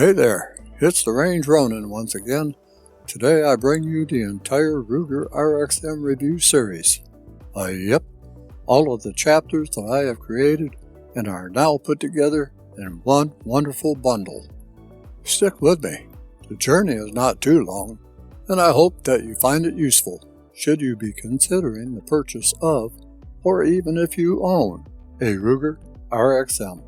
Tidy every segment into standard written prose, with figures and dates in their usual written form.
Hey there, it's the Range Ronin once again. Today I bring you the entire Ruger RXM Review Series. Yep, all of the chapters that I have created and are now put together in one wonderful bundle. Stick with me, the journey is not too long, and I hope that you find it useful should you be considering the purchase of, or even if you own, a Ruger RXM.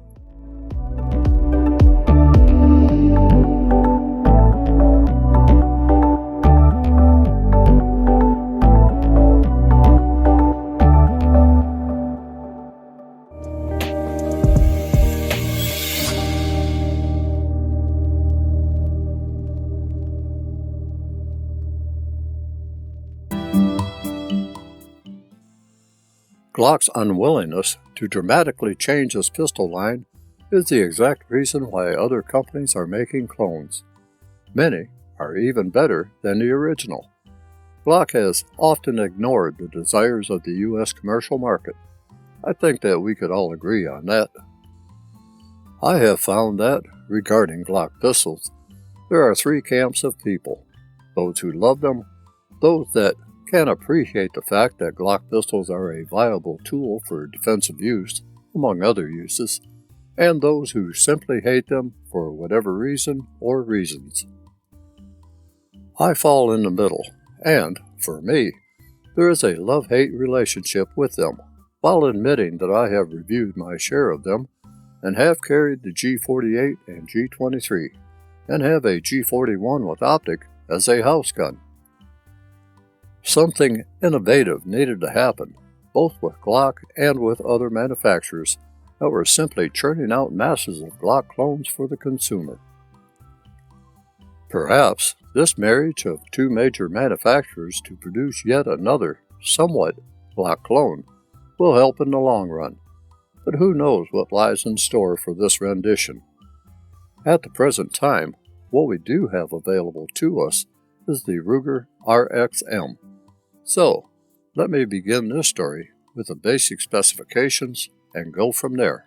Glock's unwillingness to dramatically change its pistol line is the exact reason why other companies are making clones. Many are even better than the original. Glock has often ignored the desires of the U.S. commercial market. I think that we could all agree on that. I have found that, regarding Glock pistols, there are three camps of people: those who love them, those that can appreciate the fact that Glock pistols are a viable tool for defensive use, among other uses, and those who simply hate them for whatever reason or reasons. I fall in the middle, and, for me, there is a love-hate relationship with them, while admitting that I have reviewed my share of them, and have carried the G48 and G23, and have a G41 with optic as a house gun. Something innovative needed to happen, both with Glock and with other manufacturers that were simply churning out masses of Glock clones for the consumer. Perhaps this marriage of two major manufacturers to produce yet another, somewhat Glock clone will help in the long run, but who knows what lies in store for this rendition. At the present time, what we do have available to us is the Ruger RXM. So, let me begin this story with the basic specifications and go from there.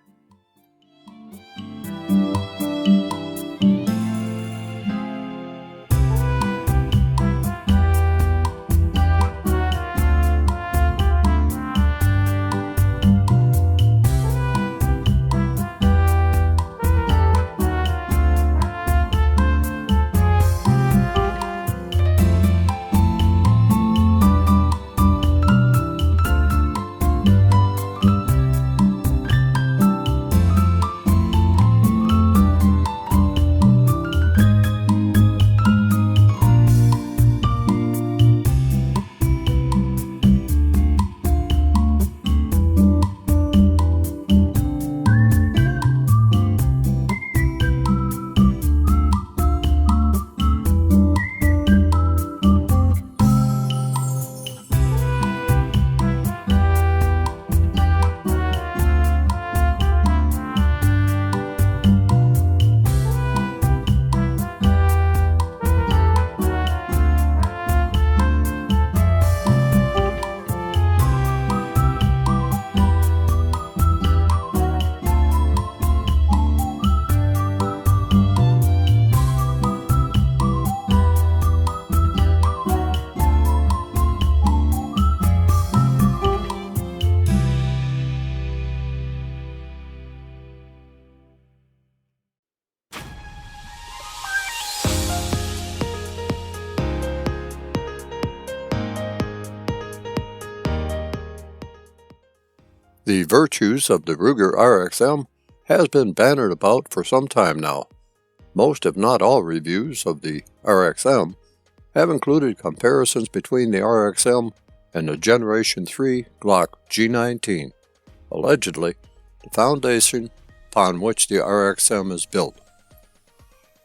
The virtues of the Ruger RXM has been bannered about for some time now. Most, if not all, reviews of the RXM have included comparisons between the RXM and the Generation 3 Glock G19, allegedly the foundation upon which the RXM is built.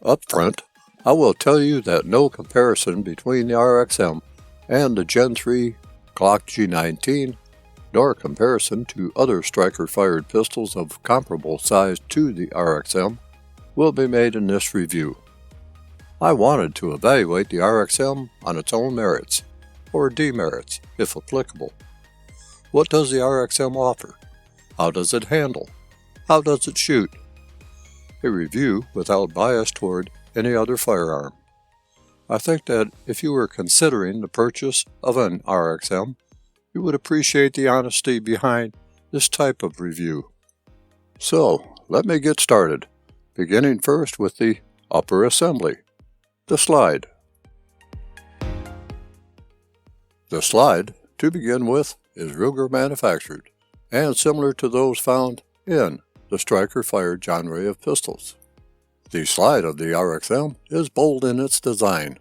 Up front, I will tell you that no comparison between the RXM and the Gen 3 Glock G19, nor comparison to other striker-fired pistols of comparable size to the RXM, will be made in this review. I wanted to evaluate the RXM on its own merits, or demerits, if applicable. What does the RXM offer? How does it handle? How does it shoot? a review without bias toward any other firearm. I think that if you were considering the purchase of an RXM, you would appreciate the honesty behind this type of review. So, let me get started, beginning first with the upper assembly, the slide. The slide, to begin with, is Ruger manufactured and similar to those found in the striker-fired genre of pistols. The slide of the RXM is bold in its design.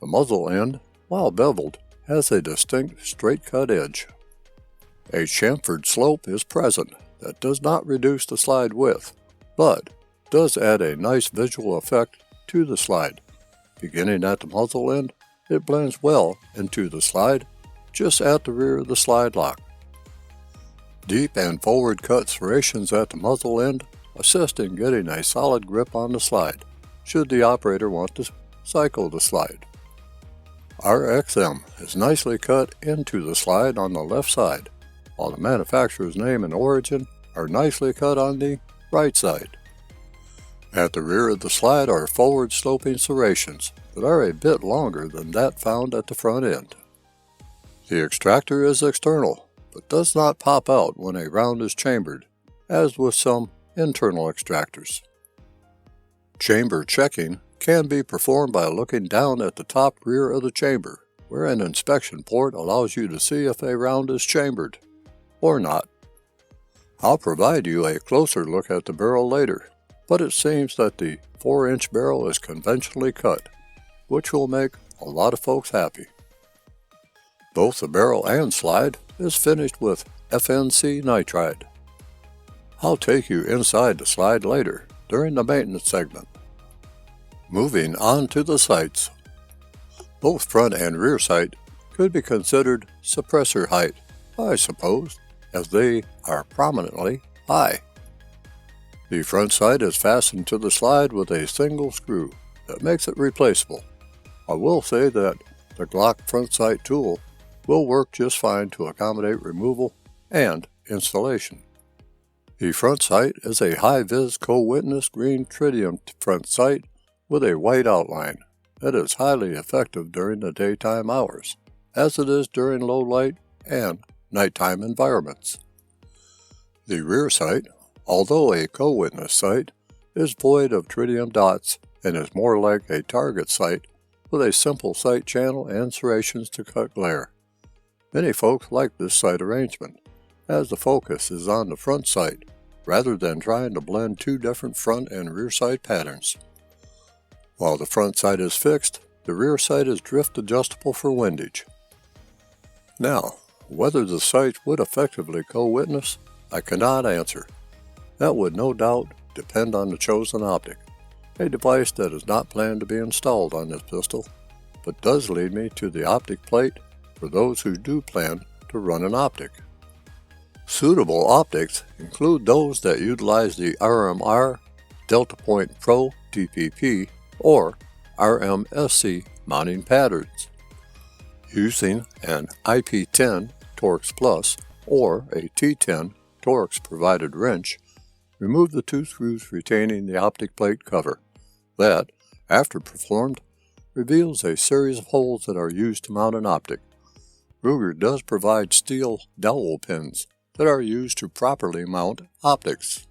The muzzle end, while beveled, has a distinct straight-cut edge. A chamfered slope is present that does not reduce the slide width, but does add a nice visual effect to the slide. Beginning at the muzzle end, it blends well into the slide just at the rear of the slide lock. Deep and forward cut serrations at the muzzle end assist in getting a solid grip on the slide, should the operator want to cycle the slide. RXM is nicely cut into the slide on the left side, while the manufacturer's name and origin are nicely cut on the right side. At the rear of the slide are forward sloping serrations that are a bit longer than that found at the front end. The extractor is external, but does not pop out when a round is chambered, as with some internal extractors. Chamber checking can be performed by looking down at the top rear of the chamber, where an inspection port allows you to see if a round is chambered, or not. I'll provide you a closer look at the barrel later, but it seems that the 4-inch barrel is conventionally cut, which will make a lot of folks happy. Both the barrel and slide is finished with FNC nitride. I'll take you inside the slide later during the maintenance segment. Moving on to the sights. Both front and rear sight could be considered suppressor height, I suppose, as they are prominently high. The front sight is fastened to the slide with a single screw that makes it replaceable. I will say that the Glock front sight tool will work just fine to accommodate removal and installation. The front sight is a high-vis co-witness green tritium front sight with a white outline that is highly effective during the daytime hours, as it is during low light and nighttime environments. The rear sight, although a co-witness sight, is void of tritium dots and is more like a target sight with a simple sight channel and serrations to cut glare. Many folks like this sight arrangement, as the focus is on the front sight rather than trying to blend two different front and rear sight patterns. While the front sight is fixed, the rear sight is drift adjustable for windage. Now, whether the sight would effectively co-witness, I cannot answer. That would no doubt depend on the chosen optic, a device that is not planned to be installed on this pistol, but does lead me to the optic plate for those who do plan to run an optic. Suitable optics include those that utilize the RMR, Delta Point Pro DPP, or RMSC mounting patterns. Using an IP10 Torx Plus or a T10 Torx provided wrench, remove the two screws retaining the optic plate cover. That, after performed, reveals a series of holes that are used to mount an optic. Ruger does provide steel dowel pins that are used to properly mount optics.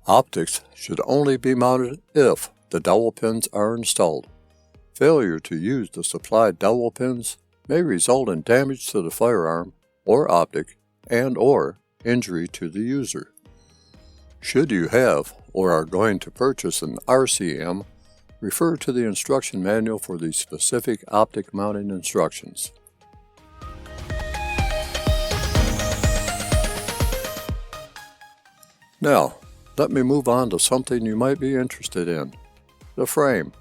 Optics should only be mounted if the dowel pins are installed. Failure to use the supplied dowel pins may result in damage to the firearm or optic and/or injury to the user. Should you have or are going to purchase an RCM, refer to the instruction manual for the specific optic mounting instructions. Now, let me move on to something you might be interested in, the frame.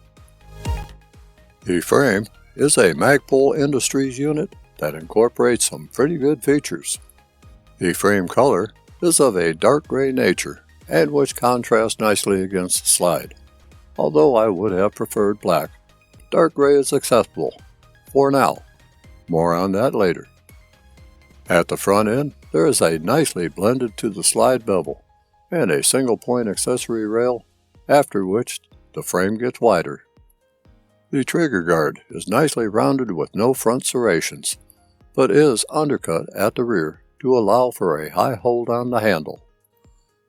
The frame is a Magpul Industries unit that incorporates some pretty good features. The frame color is of a dark gray nature and which contrasts nicely against the slide. Although I would have preferred black, dark gray is acceptable for now. More on that later. At the front end, there is a nicely blended to the slide bevel and a single point accessory rail after which the frame gets wider. The trigger guard is nicely rounded with no front serrations, but is undercut at the rear to allow for a high hold on the handle.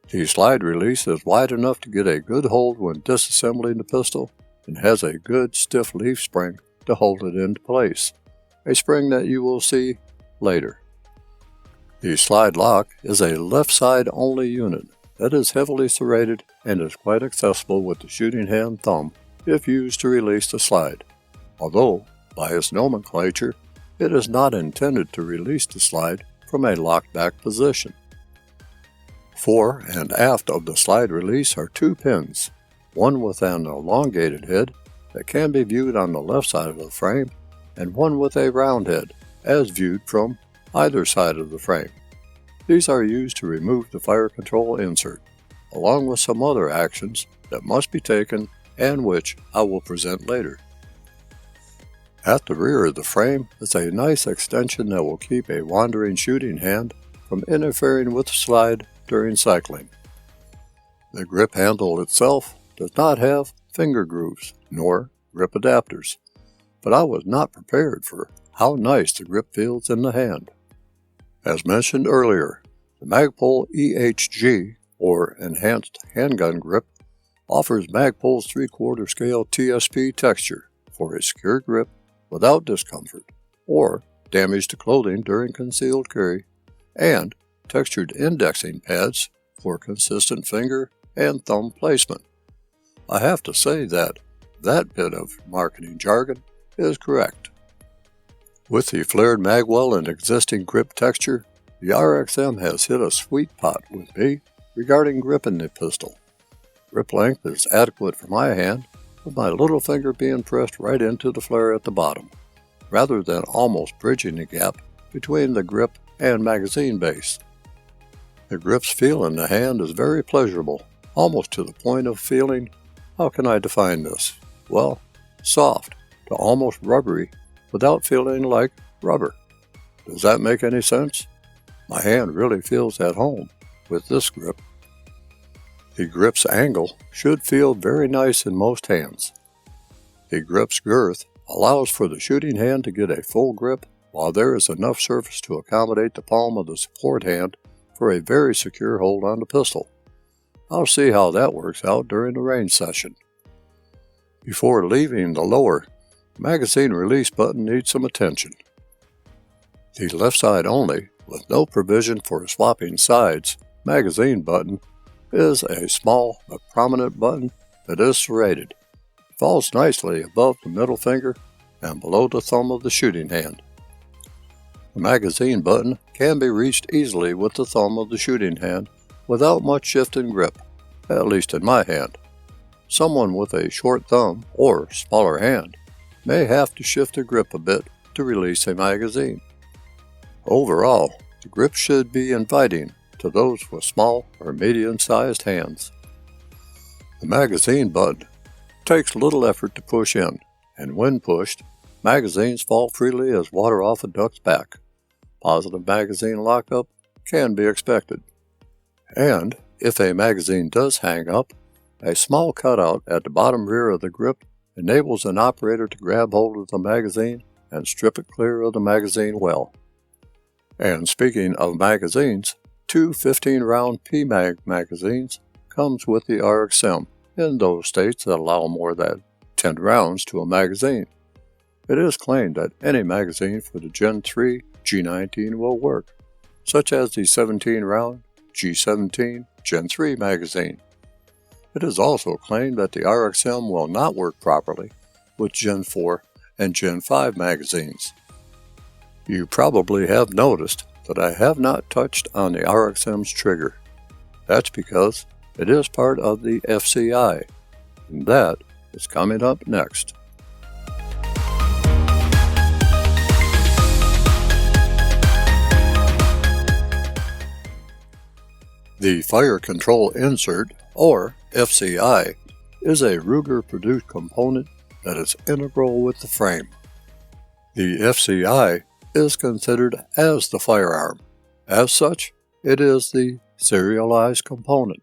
The slide release is wide enough to get a good hold when disassembling the pistol and has a good stiff leaf spring to hold it into place, a spring that you will see later. The slide lock is a left side only unit that is heavily serrated and is quite accessible with the shooting hand thumb if used to release the slide, although, by its nomenclature, it is not intended to release the slide from a locked back position. Fore and aft of the slide release are two pins, one with an elongated head that can be viewed on the left side of the frame, and one with a round head, as viewed from either side of the frame. These are used to remove the fire control insert, along with some other actions that must be taken and which I will present later. At the rear of the frame is a nice extension that will keep a wandering shooting hand from interfering with the slide during cycling. The grip handle itself does not have finger grooves nor grip adapters, but I was not prepared for how nice the grip feels in the hand. As mentioned earlier, the Magpul EHG, or Enhanced Handgun Grip, offers Magpul's 3/4 scale TSP texture for a secure grip without discomfort or damage to clothing during concealed carry, and textured indexing pads for consistent finger and thumb placement. I have to say that bit of marketing jargon is correct. With the flared magwell and existing grip texture, the RXM has hit a sweet spot with me regarding gripping the pistol. Grip length is adequate for my hand, with my little finger being pressed right into the flare at the bottom, rather than almost bridging the gap between the grip and magazine base. The grip's feel in the hand is very pleasurable, almost to the point of feeling, how can I define this? Well, soft to almost rubbery without feeling like rubber. Does that make any sense? My hand really feels at home with this grip. The grip's angle should feel very nice in most hands. The grip's girth allows for the shooting hand to get a full grip while there is enough surface to accommodate the palm of the support hand for a very secure hold on the pistol. I'll see how that works out during the range session. Before leaving the lower, magazine release button needs some attention. The left side only, with no provision for swapping sides, magazine button is a small but prominent button that is serrated. It falls nicely above the middle finger and below the thumb of the shooting hand. The magazine button can be reached easily with the thumb of the shooting hand without much shift in grip, at least in my hand. Someone with a short thumb or smaller hand may have to shift the grip a bit to release a magazine. Overall, the grip should be inviting to those with small or medium-sized hands. The magazine button takes little effort to push in, and when pushed, magazines fall freely as water off a duck's back. Positive magazine lockup can be expected. And if a magazine does hang up, a small cutout at the bottom rear of the grip enables an operator to grab hold of the magazine and strip it clear of the magazine well. And speaking of magazines, two 15-round PMAG magazines comes with the RXM in those states that allow more than 10 rounds to a magazine. It is claimed that any magazine for the Gen 3 G19 will work, such as the 17-round G17 Gen 3 magazine. It is also claimed that the RXM will not work properly with Gen 4 and Gen 5 magazines. You probably have noticed that I have not touched on the RXM's trigger. That's because it is part of the FCI, and that is coming up next. The Fire Control Insert, or FCI, is a Ruger-produced component that is integral with the frame. The FCI is considered as the firearm. As such, it is the serialized component.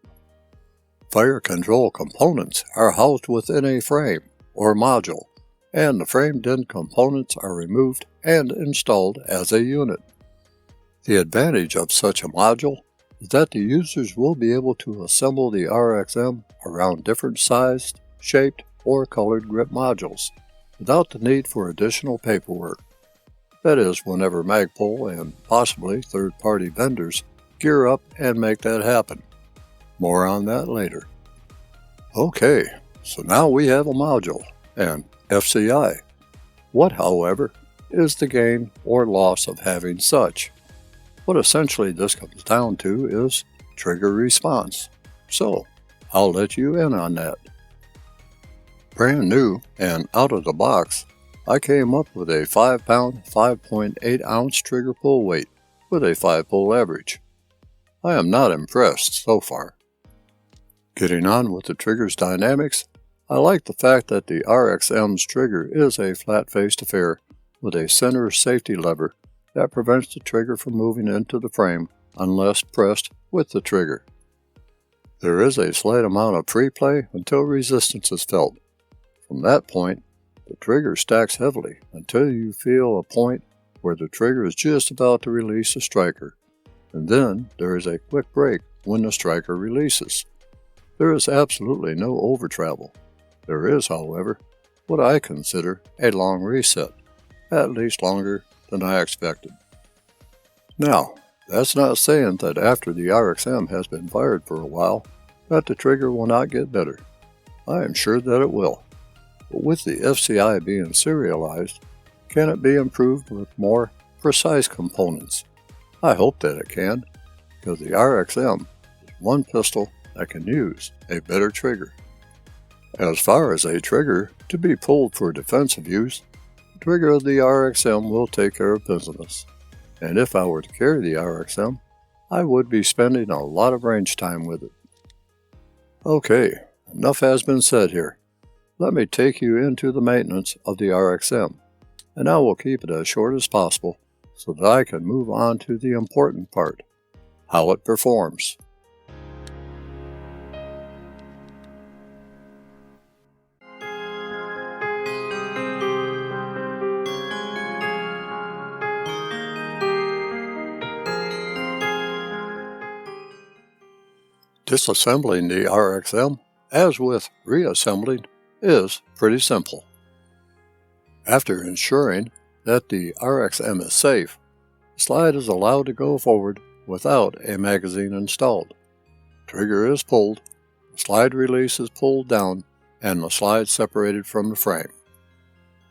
Fire control components are housed within a frame or module, and the framed-in components are removed and installed as a unit. The advantage of such a module is that the users will be able to assemble the RXM around different sized, shaped, or colored grip modules without the need for additional paperwork. That is, whenever Magpul and possibly third-party vendors gear up and make that happen. More on that later. Okay, so now we have a module and FCI. What, however, is the gain or loss of having such? What essentially this comes down to is trigger response. So, I'll let you in on that. Brand new and out of the box, I came up with a 5-pound, 5.8-ounce trigger pull weight with a 5-pull average. I am not impressed so far. Getting on with the trigger's dynamics, I like the fact that the RXM's trigger is a flat-faced affair with a center safety lever that prevents the trigger from moving into the frame unless pressed with the trigger. There is a slight amount of free play until resistance is felt. From that point, the trigger stacks heavily until you feel a point where the trigger is just about to release the striker, and then there is a quick break when the striker releases. There is absolutely no over travel. There is, however, what I consider a long reset, at least longer than I expected. Now, that's not saying that after the RXM has been fired for a while, that the trigger will not get better. I am sure that it will. But with the FCI being serialized, can it be improved with more precise components? I hope that it can, because the RXM is one pistol that can use a better trigger. As far as a trigger to be pulled for defensive use, the trigger of the RXM will take care of business. And if I were to carry the RXM, I would be spending a lot of range time with it. Okay, enough has been said here. Let me take you into the maintenance of the RXM, and I will keep it as short as possible so that I can move on to the important part, how it performs. Disassembling the RXM, as with reassembling, is pretty simple. After ensuring that the RXM is safe, the slide is allowed to go forward without a magazine installed. Trigger is pulled, the slide release is pulled down, and the slide separated from the frame.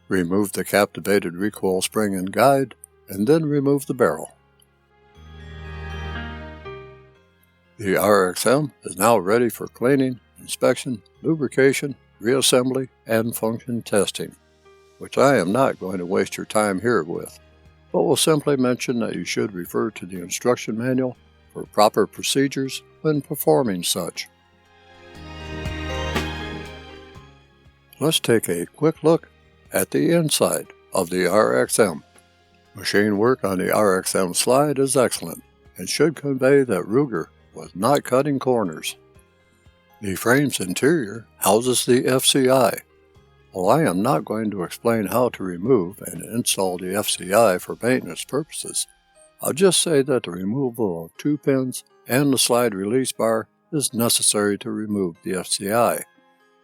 Remove the captivated recoil spring and guide, and then remove the barrel. The RXM is now ready for cleaning, inspection, lubrication, reassembly, and function testing, which I am not going to waste your time here with, but will simply mention that you should refer to the instruction manual for proper procedures when performing such. Let's take a quick look at the inside of the RXM. Machine work on the RXM slide is excellent and should convey that Ruger was not cutting corners. The frame's interior houses the FCI. While I am not going to explain how to remove and install the FCI for maintenance purposes, I'll just say that the removal of 2 pins and the slide release bar is necessary to remove the FCI.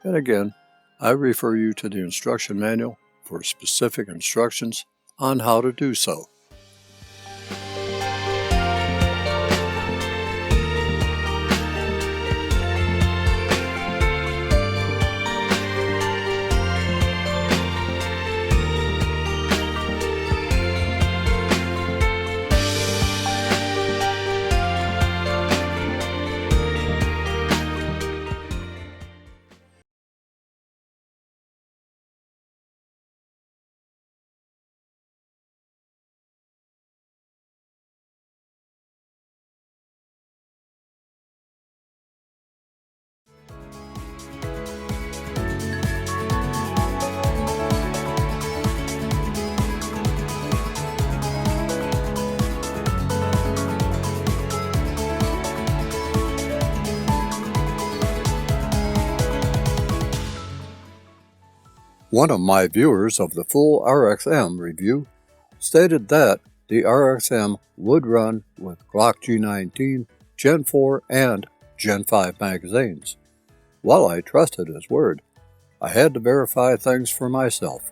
And again, I refer you to the instruction manual for specific instructions on how to do so. One of my viewers of the full RXM review stated that the RXM would run with Glock G19, Gen 4, and Gen 5 magazines. While I trusted his word, I had to verify things for myself.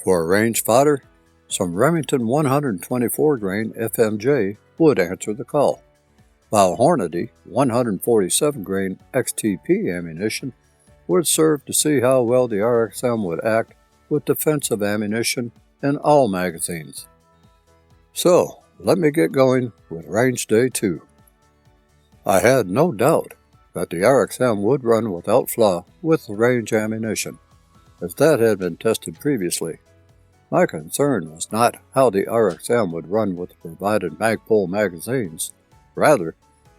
For a range fodder, some Remington 124 grain FMJ would answer the call, while Hornady 147 grain XTP ammunition would serve to see how well the RXM would act with defensive ammunition in all magazines. So, let me get going with Range Day 2. I had no doubt that the RXM would run without flaw with range ammunition, as that had been tested previously. My concern was not how the RXM would run with the provided Magpul magazines. Rather,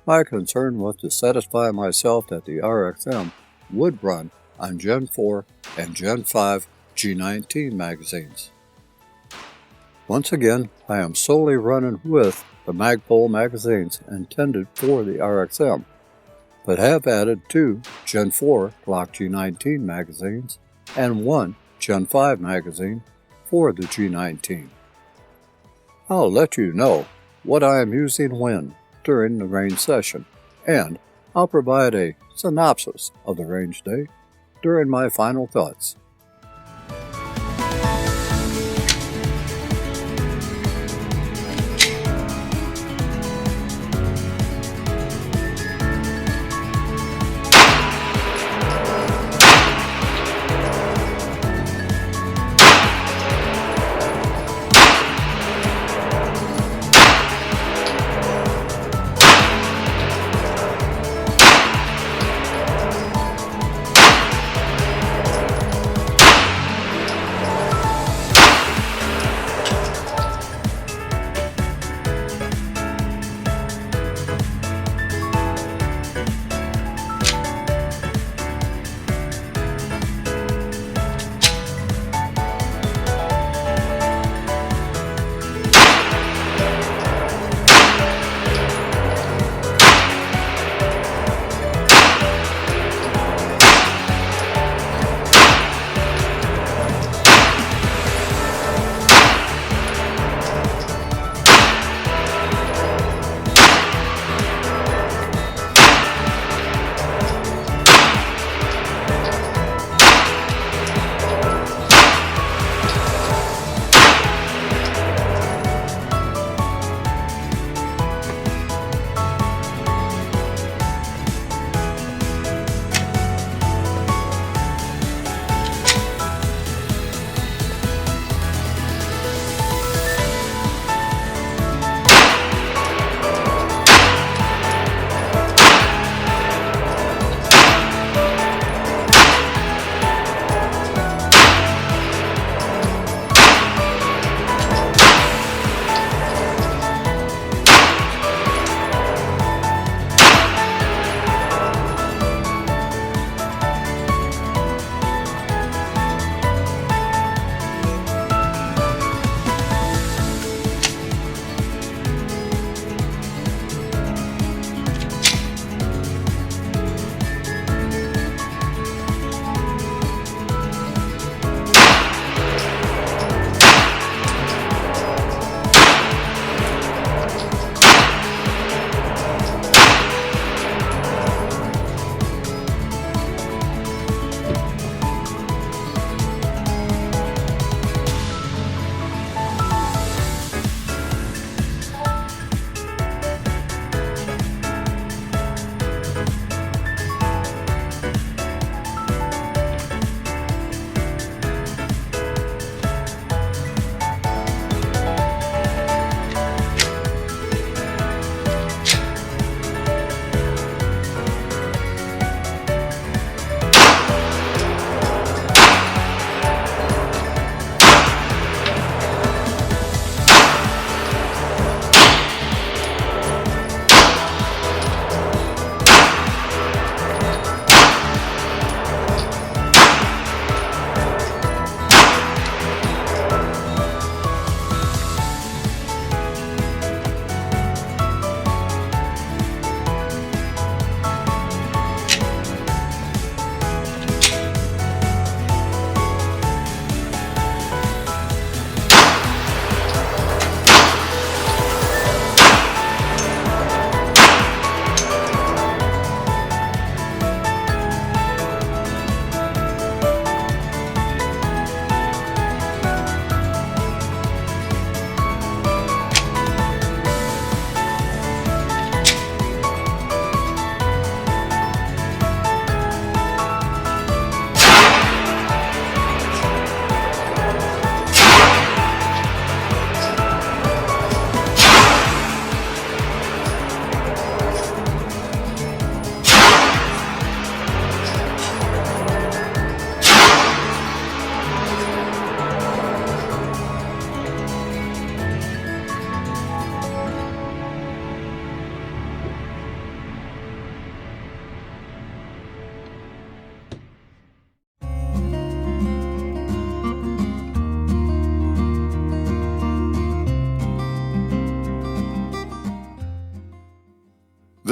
my concern was to satisfy myself that the RXM would run on Gen 4 and Gen 5 G19 magazines. Once again, I am solely running with the Magpul magazines intended for the RXM, but have added 2 Gen 4 Glock G19 magazines and 1 Gen 5 magazine for the G19. I'll let you know what I am using when during the range session, and I'll provide a synopsis of the range day during my final thoughts.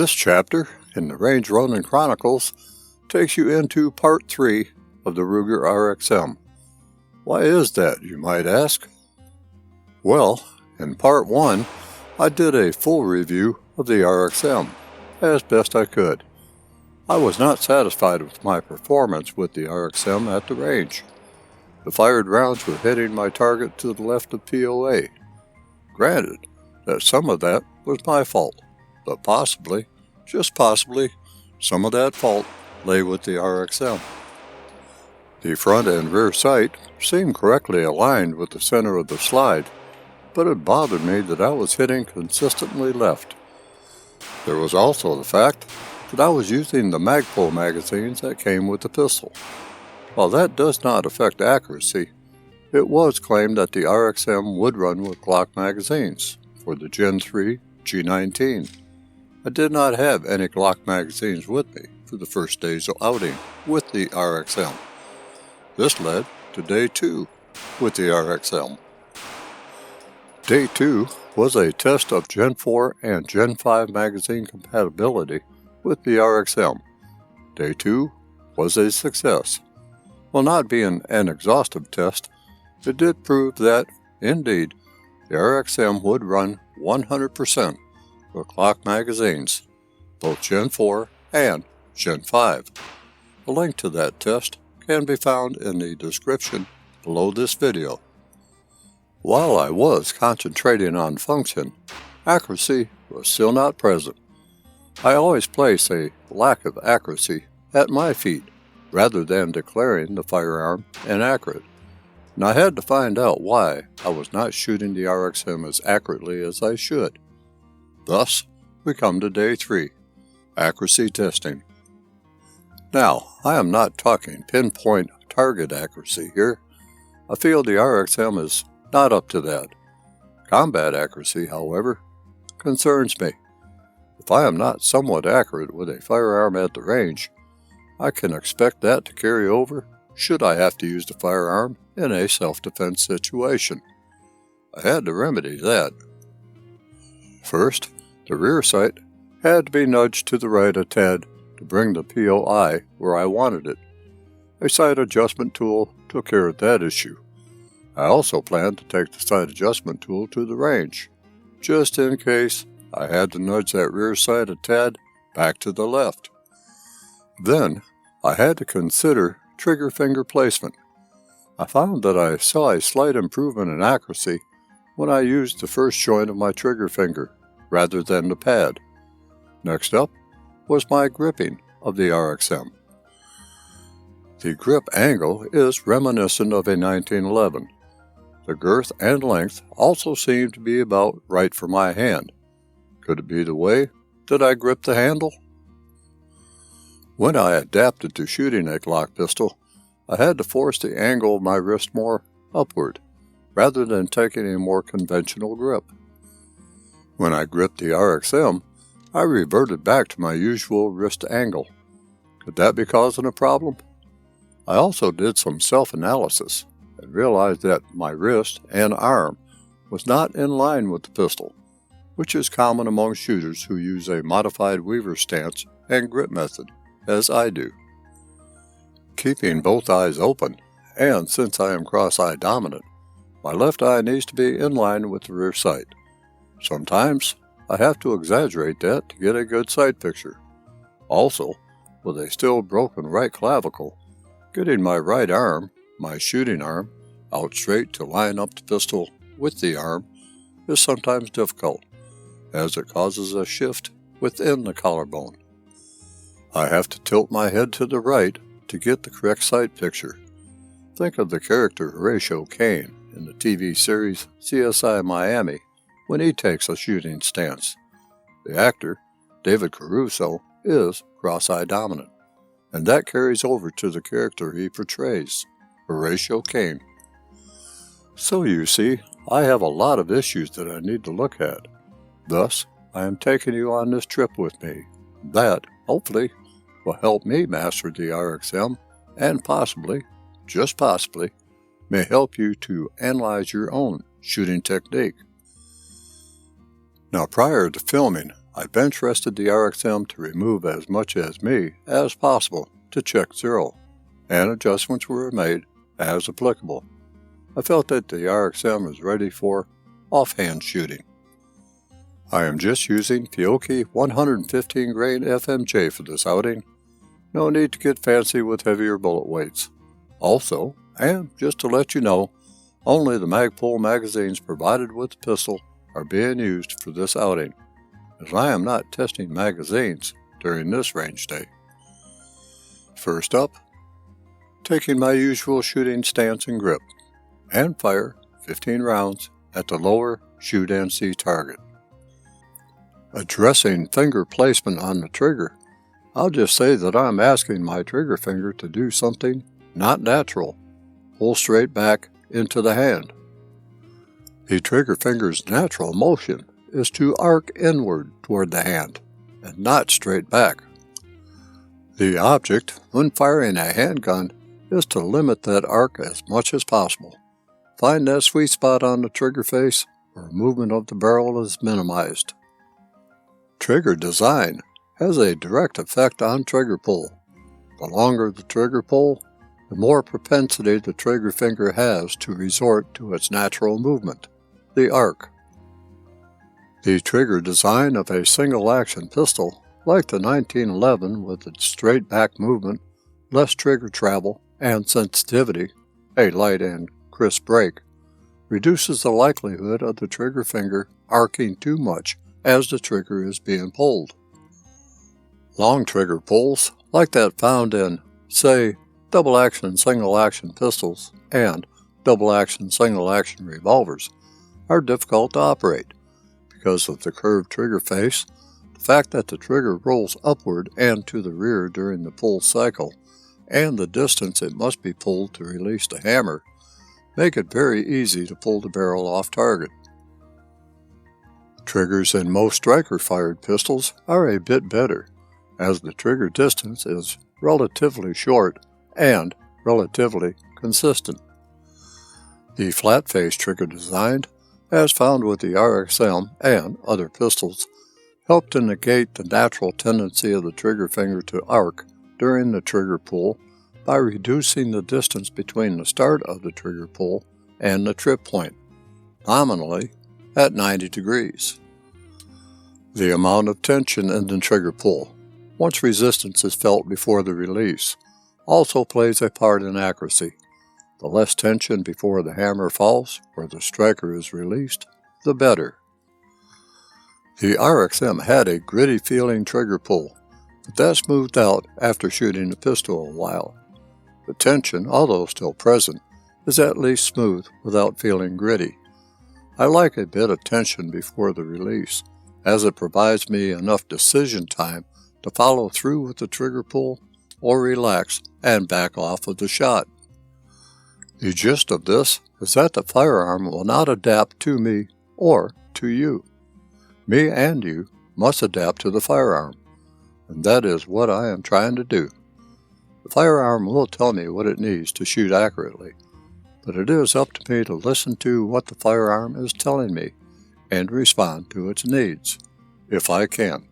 This chapter in the Range Running Chronicles takes you into Part 3 of the Ruger RXM. Why is that, you might ask? Well, in Part 1, I did a full review of the RXM, as best I could. I was not satisfied with my performance with the RXM at the range. The fired rounds were hitting my target to the left of POA. Granted that some of that was my fault, but possibly, just possibly, some of that fault lay with the RXM. The front and rear sight seemed correctly aligned with the center of the slide, but it bothered me that I was hitting consistently left. There was also the fact that I was using the Magpul magazines that came with the pistol. While that does not affect accuracy, it was claimed that the RXM would run with Glock magazines for the Gen 3 G19. I did not have any Glock magazines with me for the first day's outing with the RXM. This led to Day 2 with the RXM. Day 2 was a test of Gen 4 and Gen 5 magazine compatibility with the RXM. Day 2 was a success. While not being an exhaustive test, it did prove that, indeed, the RXM would run 100% with Glock magazines, both Gen 4 and Gen 5. A link to that test can be found in the description below this video. While I was concentrating on function, accuracy was still not present. I always place a lack of accuracy at my feet rather than declaring the firearm inaccurate, and I had to find out why I was not shooting the RXM as accurately as I should. Thus, we come to Day 3, accuracy testing. Now, I am not talking pinpoint target accuracy here. I feel the RXM is not up to that. Combat accuracy, however, concerns me. If I am not somewhat accurate with a firearm at the range, I can expect that to carry over should I have to use the firearm in a self-defense situation. I had to remedy that. First, the rear sight had to be nudged to the right a tad to bring the POI where I wanted it. A sight adjustment tool took care of that issue. I also planned to take the sight adjustment tool to the range, just in case I had to nudge that rear sight a tad back to the left. Then, I had to consider trigger finger placement. I found that I saw a slight improvement in accuracy when I used the first joint of my trigger finger rather than the pad. Next up was my gripping of the RXM. The grip angle is reminiscent of a 1911. The girth and length also seem to be about right for my hand. Could it be the way that I grip the handle? When I adapted to shooting a Glock pistol, I had to force the angle of my wrist more upward, rather than taking a more conventional grip. When I gripped the RXM, I reverted back to my usual wrist angle. Could that be causing a problem? I also did some self-analysis and realized that my wrist and arm was not in line with the pistol, which is common among shooters who use a modified Weaver stance and grip method, as I do. Keeping both eyes open, and since I am cross-eye dominant, my left eye needs to be in line with the rear sight. Sometimes I have to exaggerate that to get a good sight picture. Also, with a still broken right clavicle, getting my right arm, my shooting arm, out straight to line up the pistol with the arm is sometimes difficult, as it causes a shift within the collarbone. I have to tilt my head to the right to get the correct sight picture. Think of the character Horatio Kane in the TV series CSI Miami when he takes a shooting stance. The actor, David Caruso, is cross-eye dominant, and that carries over to the character he portrays, Horatio Kane. So you see, I have a lot of issues that I need to look at. Thus, I am taking you on this trip with me. That, hopefully, will help me master the RXM and possibly, just possibly, may help you to analyze your own shooting technique. Now, prior to filming, I bench rested the RXM to remove as much as me as possible to check zero, and adjustments were made as applicable. I felt that the RXM is ready for offhand shooting. I am just using Fiocchi 115 grain FMJ for this outing. No need to get fancy with heavier bullet weights. Also, and just to let you know, only the Magpul magazines provided with the pistol are being used for this outing, as I am not testing magazines during this range day. First up, taking my usual shooting stance and grip, and fire 15 rounds at the lower shoot and see target. Addressing finger placement on the trigger, I'll just say that I'm asking my trigger finger to do something not natural, pull straight back into the hand. The trigger finger's natural motion is to arc inward toward the hand, and not straight back. The object, when firing a handgun, is to limit that arc as much as possible. Find that sweet spot on the trigger face where movement of the barrel is minimized. Trigger design has a direct effect on trigger pull. The longer the trigger pull, the more propensity the trigger finger has to resort to its natural movement, the arc. The trigger design of a single-action pistol, like the 1911 with its straight-back movement, less trigger travel, and sensitivity, a light and crisp break, reduces the likelihood of the trigger finger arcing too much as the trigger is being pulled. Long trigger pulls, like that found in, say, double-action single-action pistols and double-action single-action revolvers, are difficult to operate because of the curved trigger face, the fact that the trigger rolls upward and to the rear during the pull cycle, and the distance it must be pulled to release the hammer, make it very easy to pull the barrel off target. Triggers in most striker-fired pistols are a bit better, as the trigger distance is relatively short and relatively consistent. The flat-face trigger design, as found with the RXM and other pistols, help to negate the natural tendency of the trigger finger to arc during the trigger pull by reducing the distance between the start of the trigger pull and the trip point, nominally at 90 degrees. The amount of tension in the trigger pull, once resistance is felt before the release, also plays a part in accuracy. The less tension before the hammer falls or the striker is released, the better. The RXM had a gritty feeling trigger pull, but that smoothed out after shooting the pistol a while. The tension, although still present, is at least smooth without feeling gritty. I like a bit of tension before the release, as it provides me enough decision time to follow through with the trigger pull or relax and back off of the shot. The gist of this is that the firearm will not adapt to me or to you. Me and you must adapt to the firearm, and that is what I am trying to do. The firearm will tell me what it needs to shoot accurately, but it is up to me to listen to what the firearm is telling me and respond to its needs, if I can.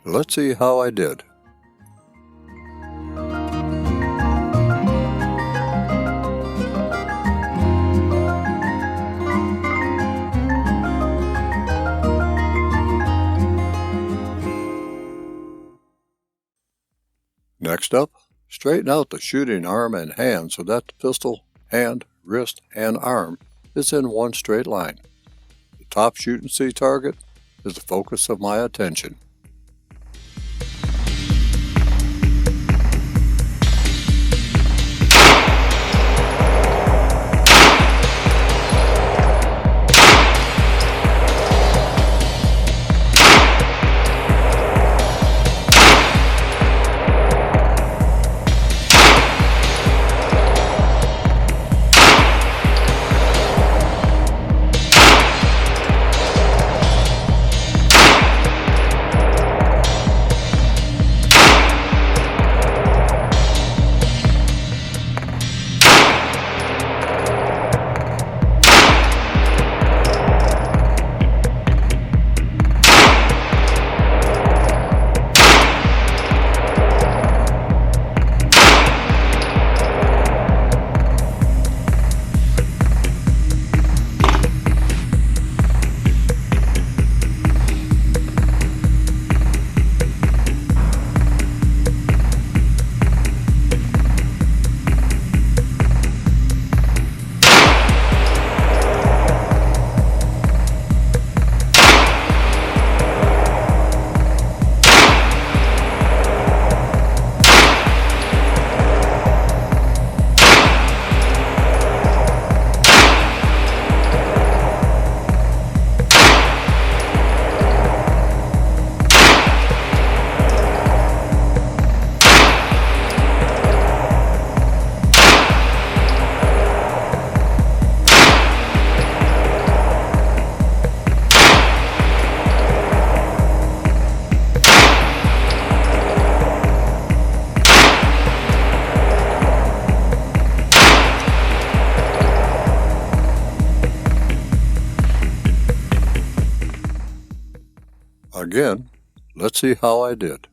Let's see how I did. Next up, Straighten out the shooting arm and hand so that the pistol, hand, wrist, and arm is in one straight line. The top shoot and see target is the focus of my attention. Again, let's see how I did.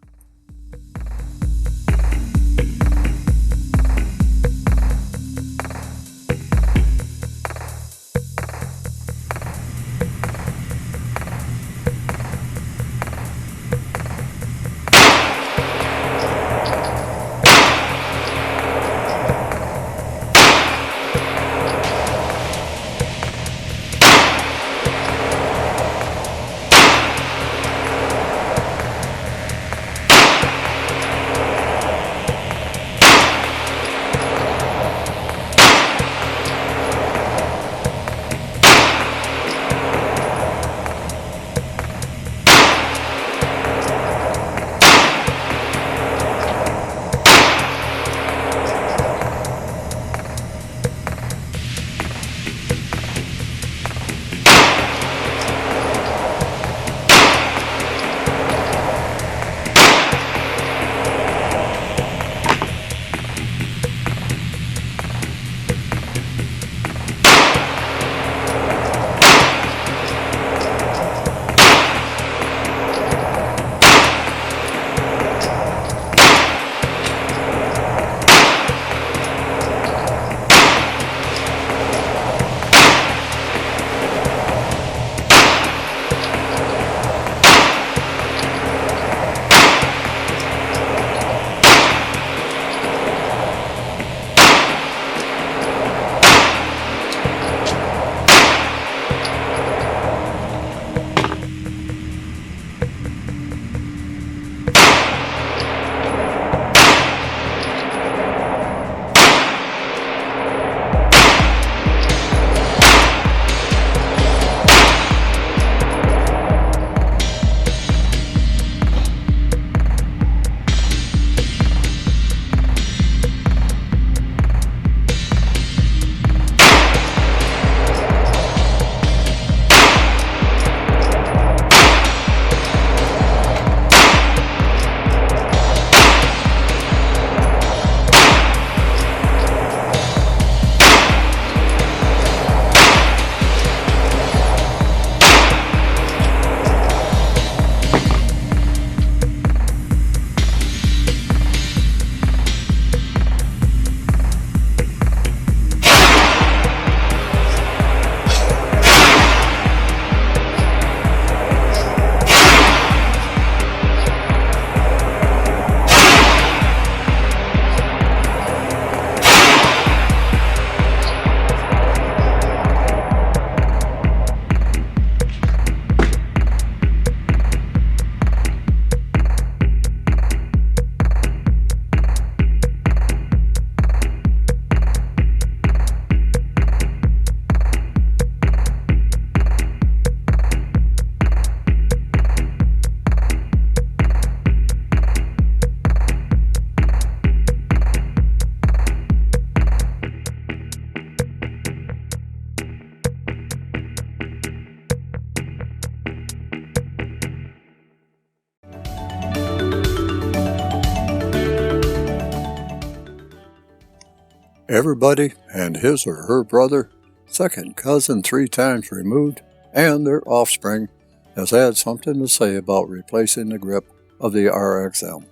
Everybody and his or her brother, second cousin 3 times removed, and their offspring has had something to say about replacing the grip of the RXM.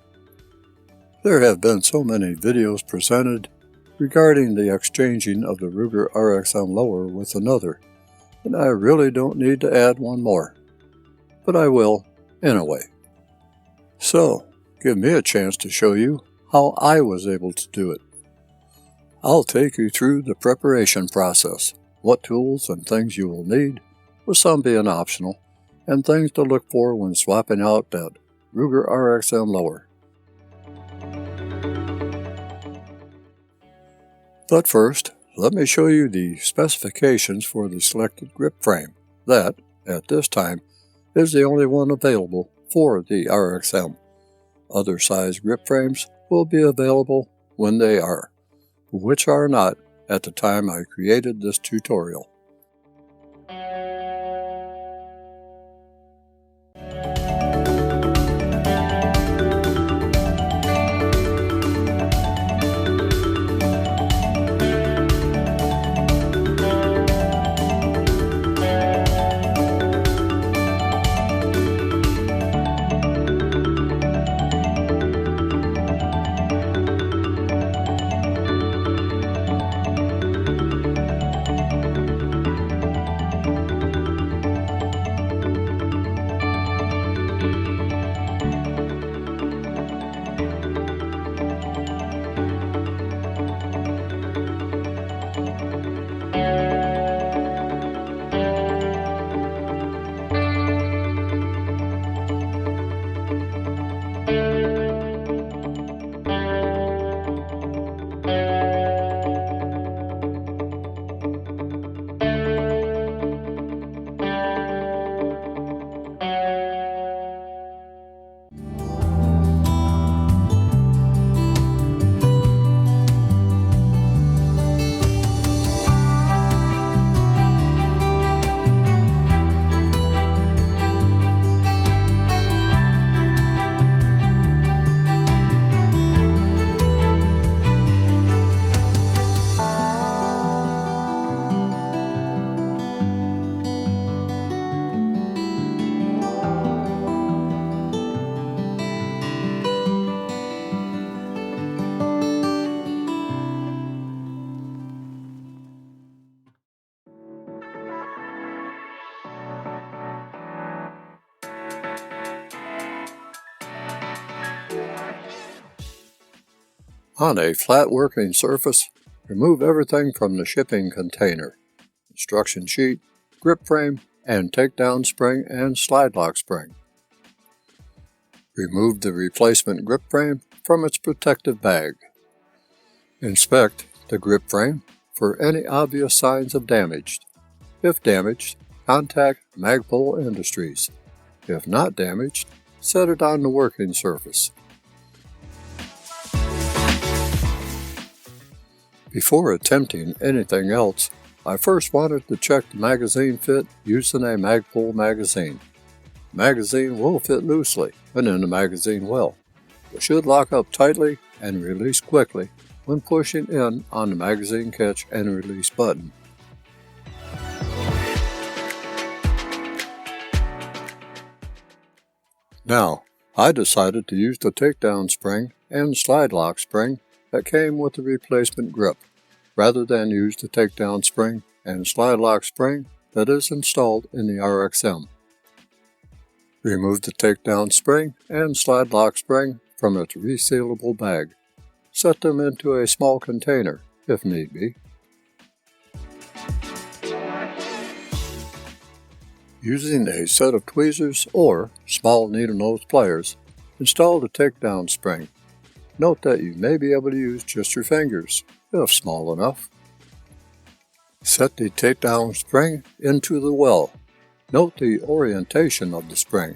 There have been so many videos presented regarding the exchanging of the Ruger RXM lower with another, and I really don't need to add one more, but I will anyway. So, give me a chance to show you how I was able to do it. I'll take you through the preparation process, what tools and things you will need, with some being optional, and things to look for when swapping out that Ruger RXM lower. But first, let me show you the specifications for the selected grip frame that, at this time, is the only one available for the RXM. Other size grip frames will be available when they are, which are not at the time I created this tutorial. On a flat working surface, remove everything from the shipping container, instruction sheet, grip frame, and takedown spring and slide lock spring. Remove the replacement grip frame from its protective bag. Inspect the grip frame for any obvious signs of damage. If damaged, contact Magpul Industries. If not damaged, set it on the working surface. Before attempting anything else, I first wanted to check the magazine fit using a Magpul magazine. The magazine will fit loosely and in the magazine well. It should lock up tightly and release quickly when pushing in on the magazine catch and release button. Now, I decided to use the takedown spring and slide lock spring that came with the replacement grip, rather than use the takedown spring and slide lock spring that is installed in the RXM. Remove the takedown spring and slide lock spring from its resealable bag. Set them into a small container, if need be. Using a set of tweezers or small needle-nose pliers, install the takedown spring. Note that you may be able to use just your fingers, if small enough. Set the takedown spring into the well. Note the orientation of the spring.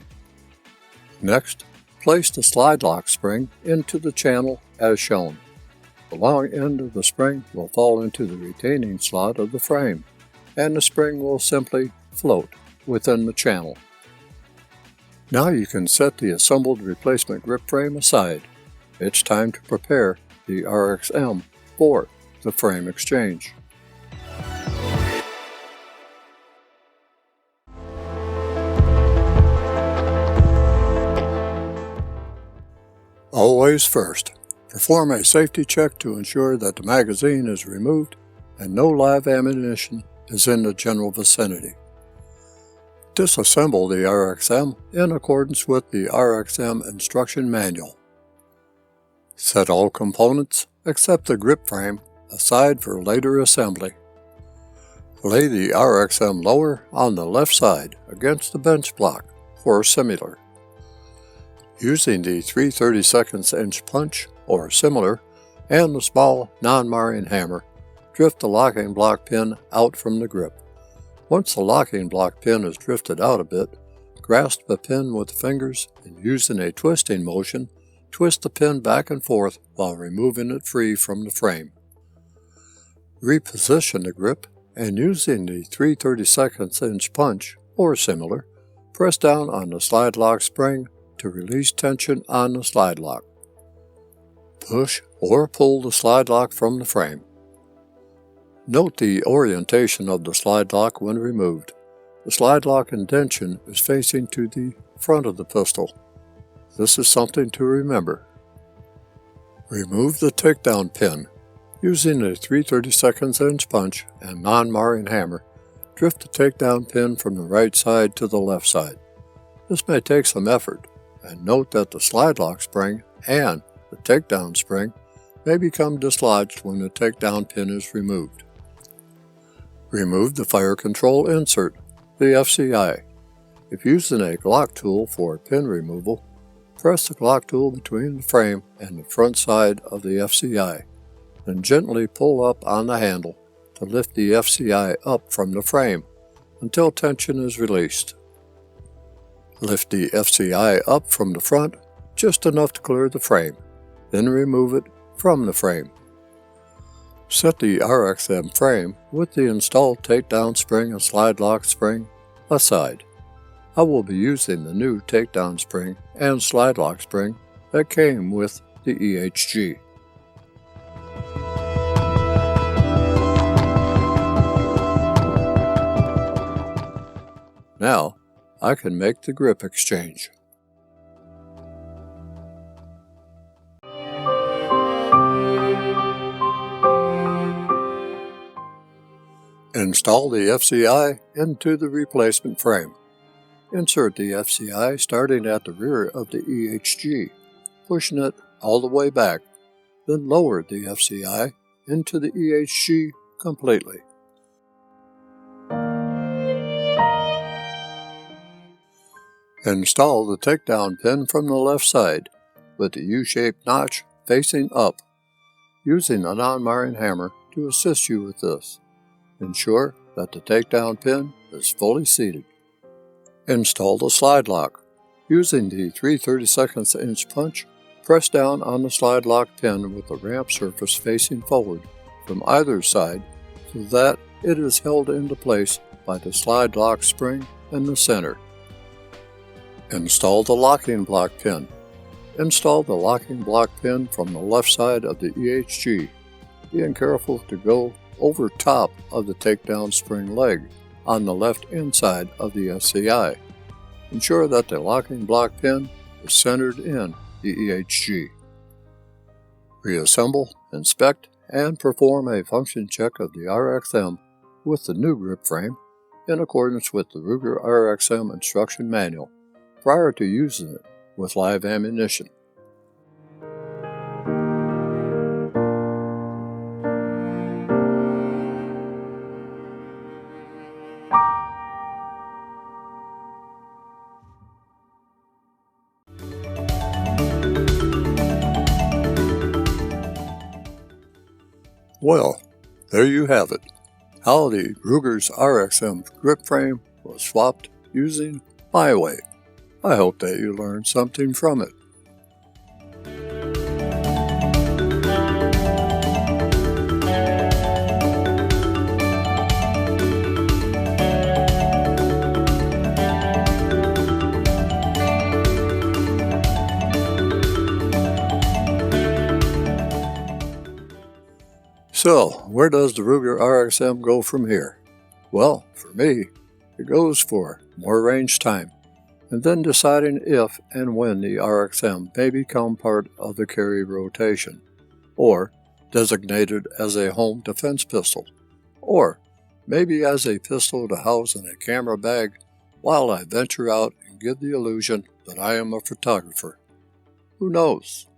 Next, place the slide lock spring into the channel as shown. The long end of the spring will fall into the retaining slot of the frame, and the spring will simply float within the channel. Now you can set the assembled replacement grip frame aside. It's time to prepare the RXM for the frame exchange. Always first, perform a safety check to ensure that the magazine is removed and no live ammunition is in the general vicinity. Disassemble the RXM in accordance with the RXM instruction manual. Set all components, except the grip frame, aside for later assembly. Lay the RXM lower on the left side against the bench block, or similar. Using the 3/32 inch punch, or similar, and the small non-marring hammer, drift the locking block pin out from the grip. Once the locking block pin is drifted out a bit, grasp the pin with the fingers and using a twisting motion, twist the pin back and forth while removing it free from the frame. Reposition the grip and using the 3/32 inch punch, or similar, press down on the slide lock spring to release tension on the slide lock. Push or pull the slide lock from the frame. Note the orientation of the slide lock when removed. The slide lock indentation is facing to the front of the pistol. This is something to remember. Remove the takedown pin. Using a 3/32 inch punch and non-marring hammer, drift the takedown pin from the right side to the left side. This may take some effort, and note that the slide lock spring and the takedown spring may become dislodged when the takedown pin is removed. Remove the fire control insert, the FCI. If using a Glock tool for pin removal, press the Glock tool between the frame and the front side of the FCI, then gently pull up on the handle to lift the FCI up from the frame until tension is released. Lift the FCI up from the front just enough to clear the frame, then remove it from the frame. Set the RXM frame with the installed takedown spring and slide lock spring aside. I will be using the new takedown spring and slide lock spring that came with the EHG. Now, I can make the grip exchange. Install the FCI into the replacement frame. Insert the FCI starting at the rear of the EHG, pushing it all the way back, then lower the FCI into the EHG completely. Install the takedown pin from the left side with the U-shaped notch facing up, using a non-marring hammer to assist you with this. Ensure that the takedown pin is fully seated. Install the slide lock. Using the 3/32 inch punch, press down on the slide lock pin with the ramp surface facing forward from either side so that it is held into place by the slide lock spring in the center. Install the locking block pin. Install the locking block pin from the left side of the EHG, being careful to go over top of the takedown spring leg on the left inside of the FCI. Ensure that the locking block pin is centered in the EHG. Reassemble, inspect, and perform a function check of the RXM with the new grip frame in accordance with the Ruger RXM instruction manual prior to using it with live ammunition. Well, there you have it, how the Ruger's RXM grip frame was swapped using my way. I hope that you learned something from it. So, where does the Ruger RXM go from here? Well, for me, it goes for more range time, and then deciding if and when the RXM may become part of the carry rotation, or designated as a home defense pistol, or maybe as a pistol to house in a camera bag while I venture out and give the illusion that I am a photographer. Who knows?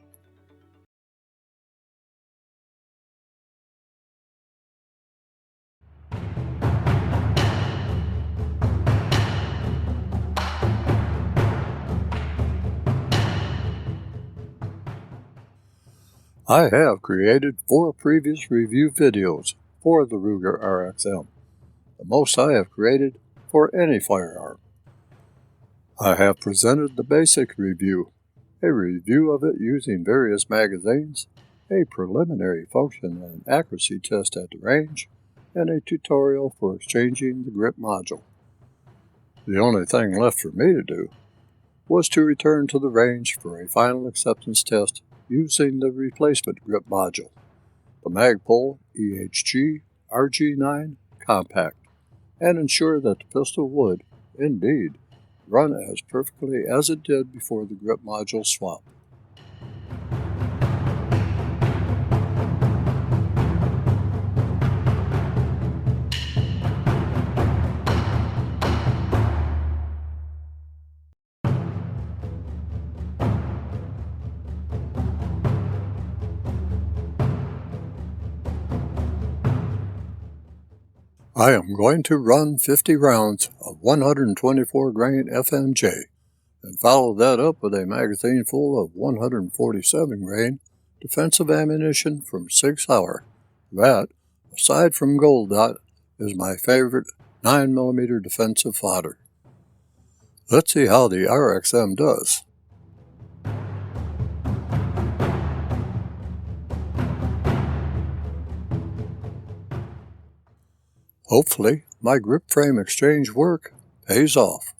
I have created 4 previous review videos for the Ruger RXM, the most I have created for any firearm. I have presented the basic review, a review of it using various magazines, a preliminary function and accuracy test at the range, and a tutorial for exchanging the grip module. The only thing left for me to do was to return to the range for a final acceptance test using the replacement grip module, the Magpul EHG RG9 Compact, and ensure that the pistol would, indeed, run as perfectly as it did before the grip module swap. I am going to run 50 rounds of 124 grain FMJ and follow that up with a magazine full of 147 grain defensive ammunition from Sig Sauer. That, aside from Gold Dot, is my favorite 9mm defensive fodder. Let's see how the RXM does. Hopefully, my grip frame exchange work pays off.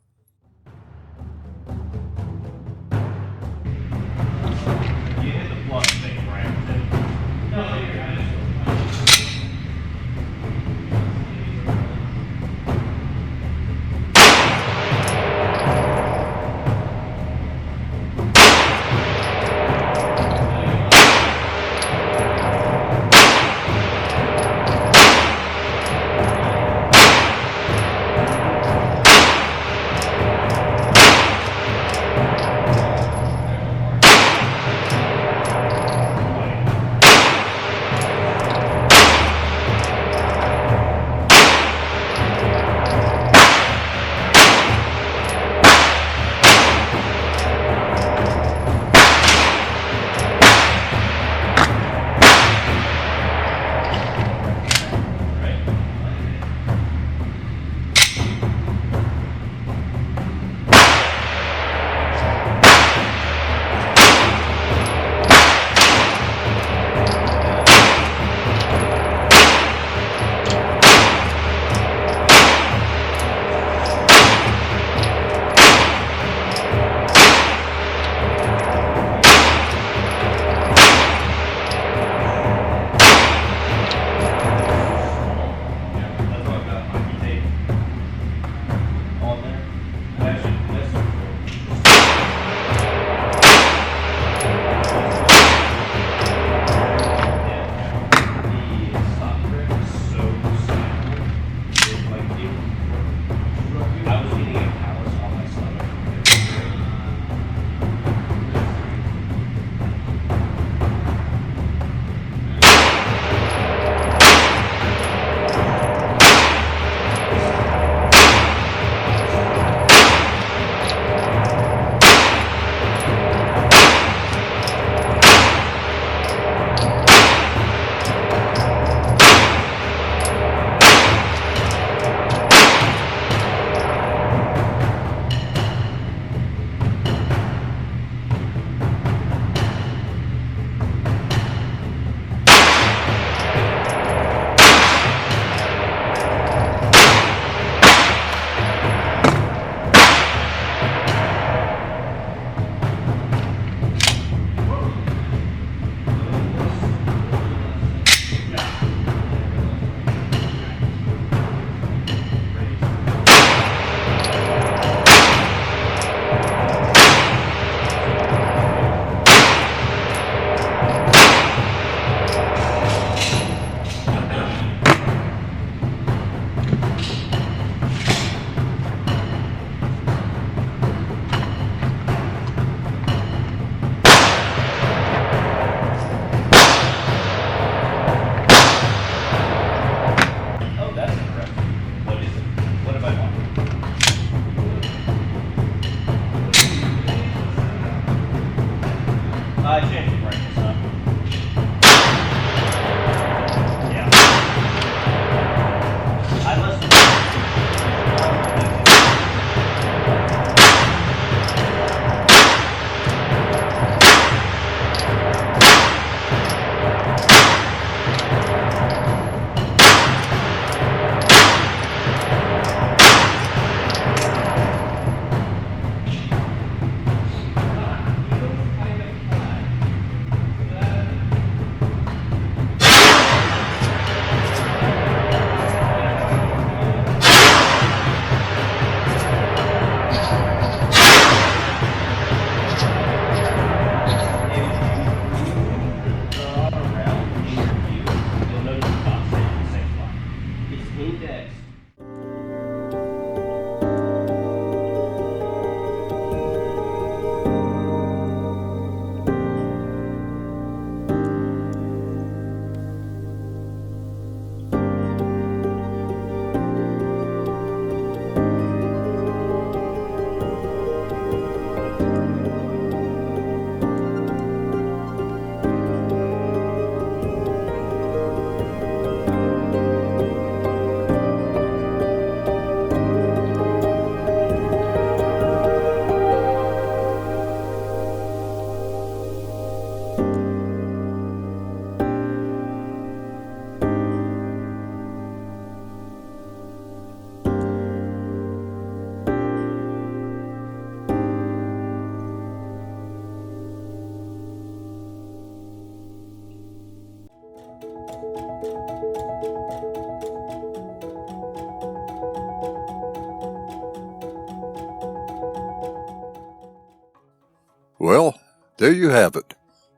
there you have it.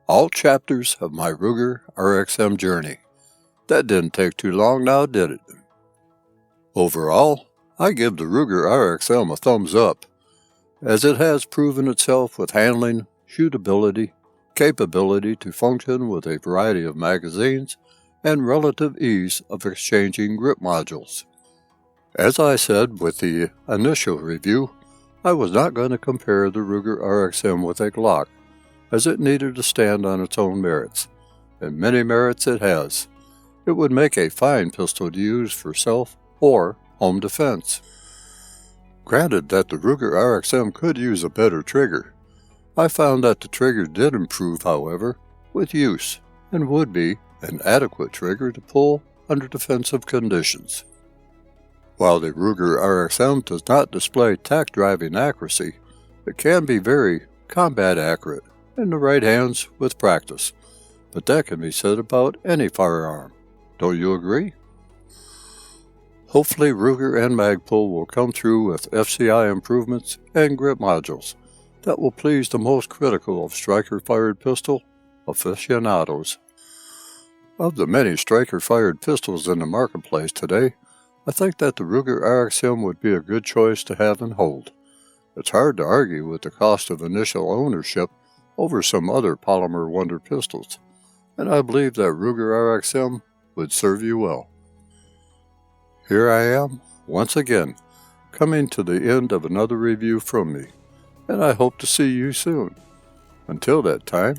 All chapters of my Ruger RXM journey. That didn't take too long now, did it? Overall, I give the Ruger RXM a thumbs up, as it has proven itself with handling, shootability, capability to function with a variety of magazines, and relative ease of exchanging grip modules. As I said with the initial review, I was not going to compare the Ruger RXM with a Glock, as it needed to stand on its own merits, and many merits it has. It would make a fine pistol to use for self or home defense. Granted that the Ruger RXM could use a better trigger, I found that the trigger did improve, however, with use, and would be an adequate trigger to pull under defensive conditions. While the Ruger RXM does not display tack driving accuracy, it can be very combat accurate in the right hands with practice, but that can be said about any firearm. Don't you agree? Hopefully Ruger and Magpul will come through with FCI improvements and grip modules that will please the most critical of striker-fired pistol aficionados. Of the many striker-fired pistols in the marketplace today, I think that the Ruger RXM would be a good choice to have and hold. It's hard to argue with the cost of initial ownership over some other polymer wonder pistols, and I believe that Ruger RXM would serve you well. Here I am, once again, coming to the end of another review from me, and I hope to see you soon. Until that time,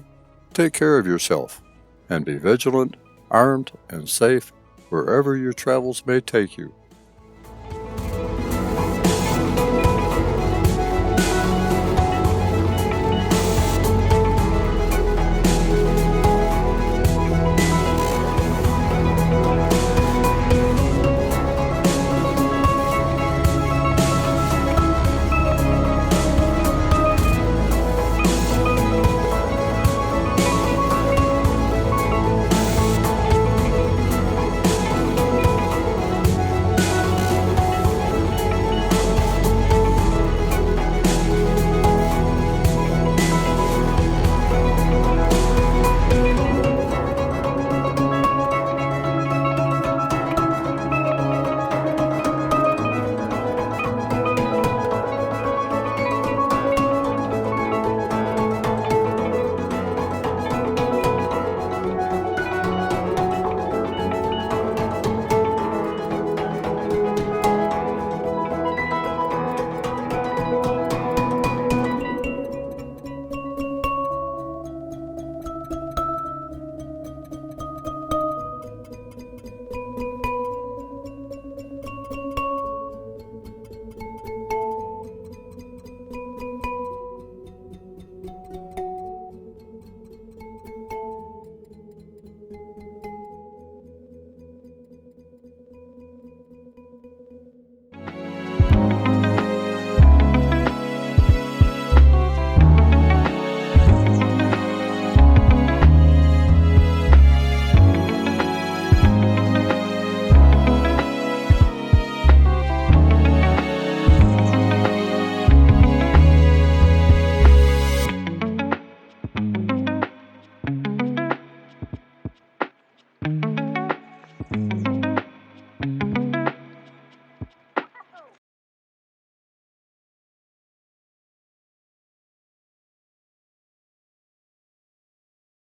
take care of yourself, and be vigilant, armed, and safe wherever your travels may take you.